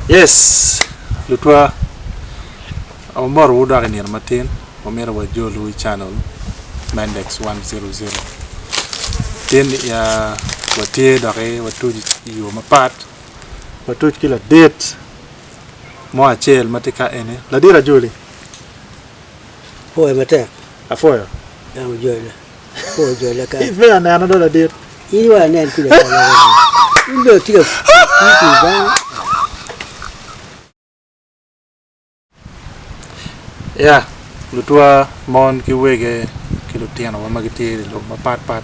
Yes, lutwa omor wuda ni matin omera wa Jolu channel Mendex 100 tin ya watie dare watuji yo mapat watuji kila date mo achel matika ene la dira Joli Poi mate afoyo ya Joli poi Joli ka ife ana do la date iwa nen kule ndo tio ba ya lutwa mon ki wege kilo tiano wa magiti lo mapat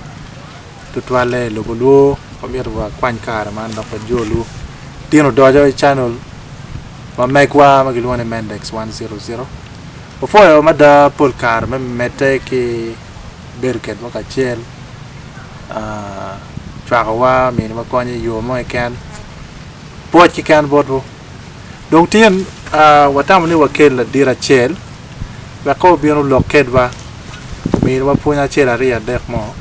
lutwa le lo bulu omera wa kwany kara man no Jolu tino dojo channel ma mekwa magilwane Mendex 100 ofoyo mada polkar me mete ki berket mo kachel chwawa min ma konye yo mo eken poch ki kan bodo donc tien watam ni wakel dira chel ba ko bieno loket ba min ma punya chel aria dek mo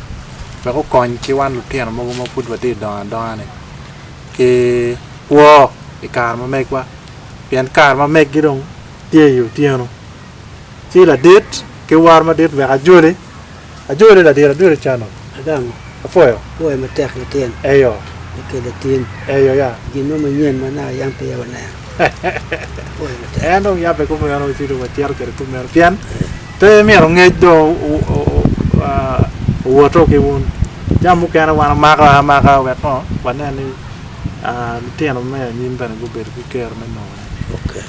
ba ko kon ki wan lutien mo mo put wati don ne ki wo e kar ma mekwa pian kar ma mek gidong tie yu tieno si la dit ke war ma dit ba Joli la dira channel adam afoyo poi mate ke ten eyo ke le ten eyo ya gino ma nyen mana yang pe ya wana poi mate eno ya pe como ya no tiro matiar que tu me pian te mi ro ngedo woto ke won jamu kana wana maka we ko wana ni tieno me nyimba go ber ku ker me no okay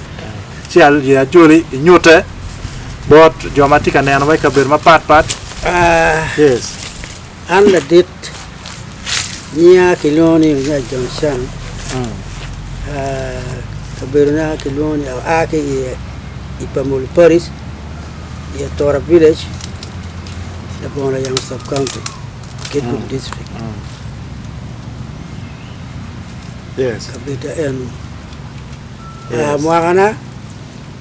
si al ya Joli nyote bot jomatika neno we ka ber ma pat yes an la dit nia kiloni ya Johnson kaberna kiloni au ake ipamul Paris ya Tora village la bona yang sub county Kitgum district yes kabeta en moagana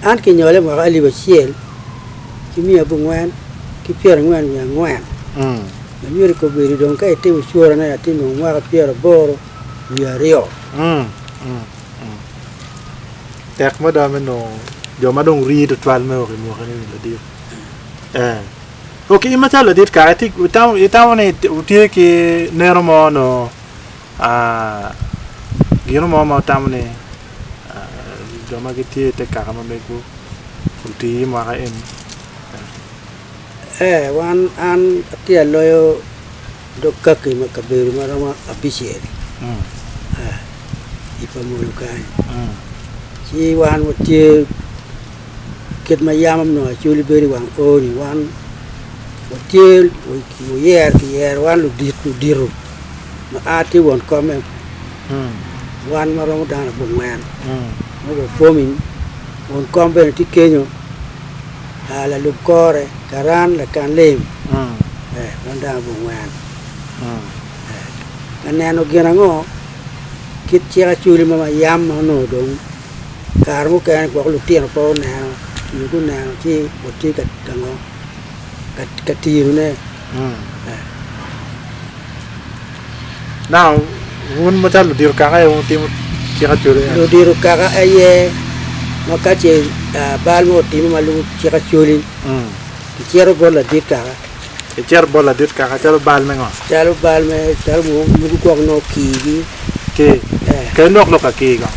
an kinyole mo ali basiel kimi abungwan ki pier ngwan ya ngwan Yuri ko beri don kai te usura na ya tino mwa piera boro ya rio tek mo da meno jo ma dong ri to twal me o mo kan ni la dir okay imata la dir ka ti utaw ne utie ki nero mo no gino mo ma tam ne jo ma giti te ka ma me ko uti ma ka en wan an tia loyo do kakki makaberu marama official ipa mulukan si wan wotie ket mayamam no chuli beri wan oni wan wotie wo yer wan lu diru ma ati won komen wan marama dana bungman mo fomin won kombe ti kenyo ala lukore karan la kan lem wanda bungwan kaneno girango kit chia chuli mama yam no dong karmu kan ko lu tien po na yugo na chi boti ka tango ka tiru ne now won mata lu dir ka ga won tim chia chuli lu diru ka ga aye makache balmo tim malu chia chuli Kichero bola dita cher bola dit ka chalo bal me ngo chalo bal me chalo mu ko no ki ke nok lo ka ki ga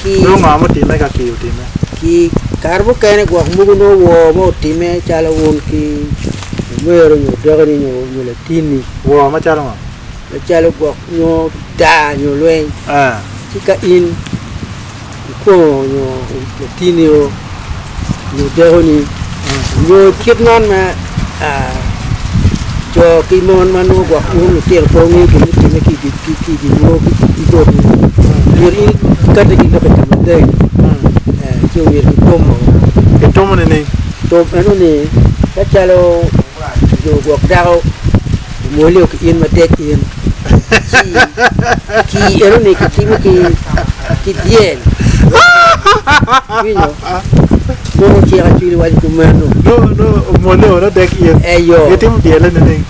ki no ma mo ti me ka ki uti me ki karbo kene ko mu no wo mo ti me chalo won ki mero no dogani no le tini wo ma chalo ma chalo ko no da no lwen ti ka in ko no le tini o no dogani yo kit non ma cho ki mon manu gwa un ter ko ni ki no ki do yuri kata ki ka ta de cho yuri tomo ne to anu ni ka chalo yo gwa dao mo le ki in ma de in ki anu ni ki bien Vino. Como tira chili wali kumano. No, mole ora dek yen. Eyo. Yetim diele ne.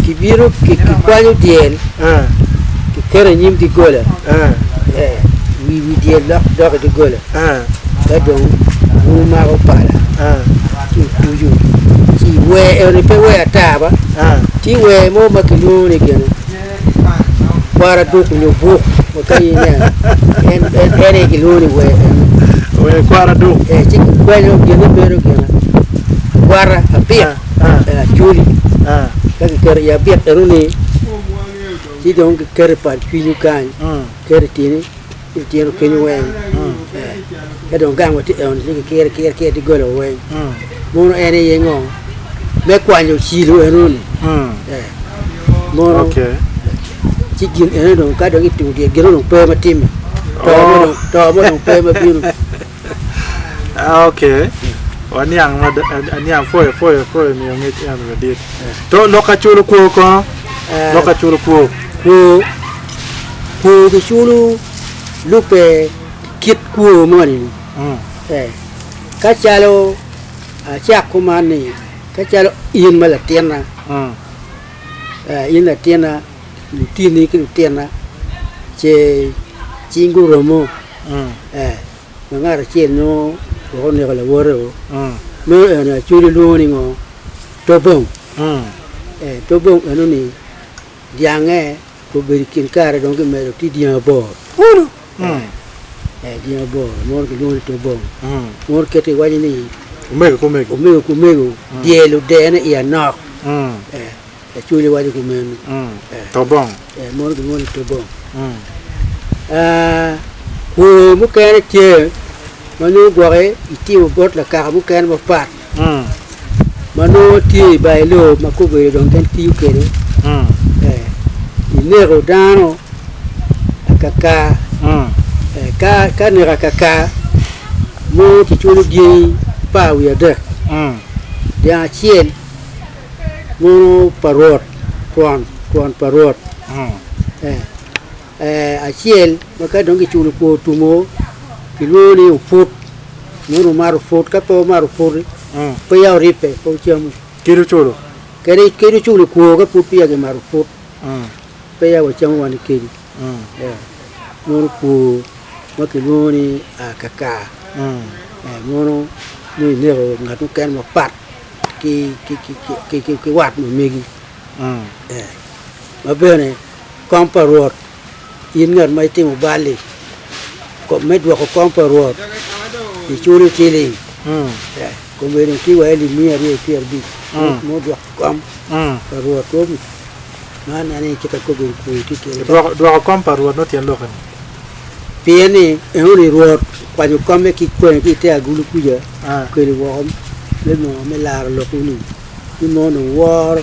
Kibiru ki kwanyo diel. Ki kere nyim di gola. we dia dok de gole ka dong mu ma ko pala tu ti we e pe we ataba ti we mo ma ki lu ni gene para do ku bu ko kai ne en ki lu ni we para do ti we yo gene pero gene para apia juli ka ker ya biet eruni ti dong ker par pinyu kan ker tini tieno kenyu wen ka dong gang wati on ti ker di golo wen mono ene yengo me kwanyo chilo eruni mono ti gin ene dong ka dong itu dia gero dong pe matim to mo dong pe ma biru okay Anyang foi mi ngi an vedit to loka chulo ko loka chulo ko ke chulo lupe kit ko mo ni ka chalo cha ko mani ka chalo in mala tiena in la tiena lutini ki tiena che chingu romo ngara che no ko ne la woro no na chuli lu ni ngo to bong eno ni diange ko berikin kare dong ke mero ti dia bo dia bo mor ke lu to bong mor ke te wani ni umego dielo dene ia nok chuli wani ko men to bong mor ke lu to bong ko mu kare che manu gore iti bot la ka mu kan ma pat manu ti bai lo ma ko be don kan ti ke inero dano akaka ka ne akaka mo ti chulo gi pa wi de ya chien mo parot kon parot a chien ma ka don gi chulo ko tumo kiloni uput nuru maru fut kapo maru furi pe ya ripe po chamu kiru chulo ko ga put pia ge maru fut pe ya chamu wani kiri nuru ku ma kiloni akaka nuru ni ne ngatu kan ma pat ki wat mo megi ma bene komparot in ngar mai te mo bali ko medwa ko komparot di churi chili ko bene ki wa eli mi ari PRB mo dwa kom parot ko mana ne kita ko be ko ti ke dwa komparot no tien lokan pieni e uri ruot kwa ju komme ki kwen ki te agulu kuja ko le wo le no me la lo ku ni mo no war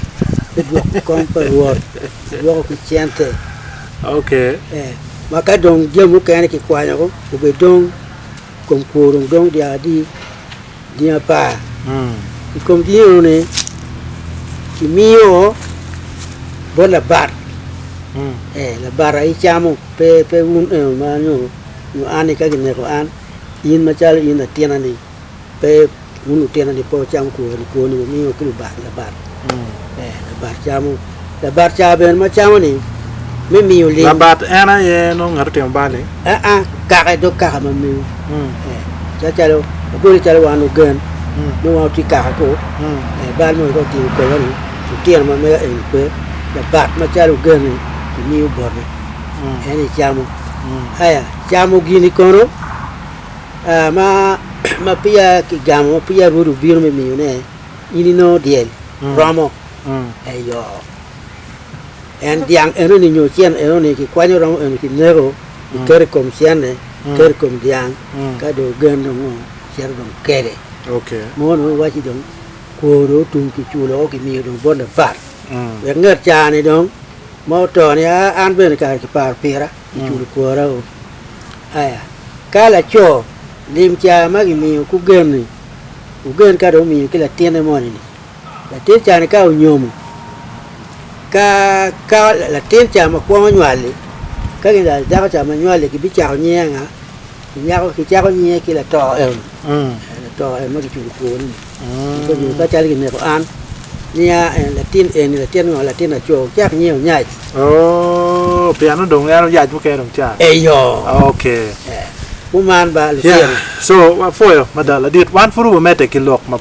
e dwa komparot dwa ko chente okay maka dong jemu kene ki kwanya ko be dong kom kurung dong dia pa kom dia ne ki mio bola bar la bar ai chamo pe un ma no ani ka ne ko an in ma chal in tiena ni pe unu tiena ni po cham ko ni mio ki la bar la bar chamo la bar chaben ma chamo ni me mi oli la bat ana ye no ngar te mbale ka do ka ma mi cha chalo bo chalo wanu gen no wa ti ka ko bal mo ko ti ko ni ti ma me en pe la bat ma chalo gen ni mi bo ni eni chamo aya chamo gini kono ma pia ki gamo pia buru biru me mi ne ini no diel ramo ayo en diang eno ni nyo chien eno ni ki kwanyo ramo eno ki nego ker kom siane ker kom diang ka do gen no cher dong kere okay mo no wa chi dong ko ro tung ki chulo ki mi dong bon da far we ngat cha ni dong mo to ni an ben ka ki par pera chulo ko ra aya kala cho lim cha ma ki mi ku gen ni ku gen ka do mi ki la tiene mo ni la tie cha ni ka o nyomo ka la tin cha ma kwa nyale ka ki da cha ma nyale ki bi cha nya nga nya ko ki cha ko nya ki la to to ma ki chu ko ni ko ni ka cha ki ne ko an nya la tin la tin la tin cho cha nya nya piano dong ya ya ju ke dong cha Eyo. okay Kuman ba yeah so what for you madala dit one furu mete kilok ma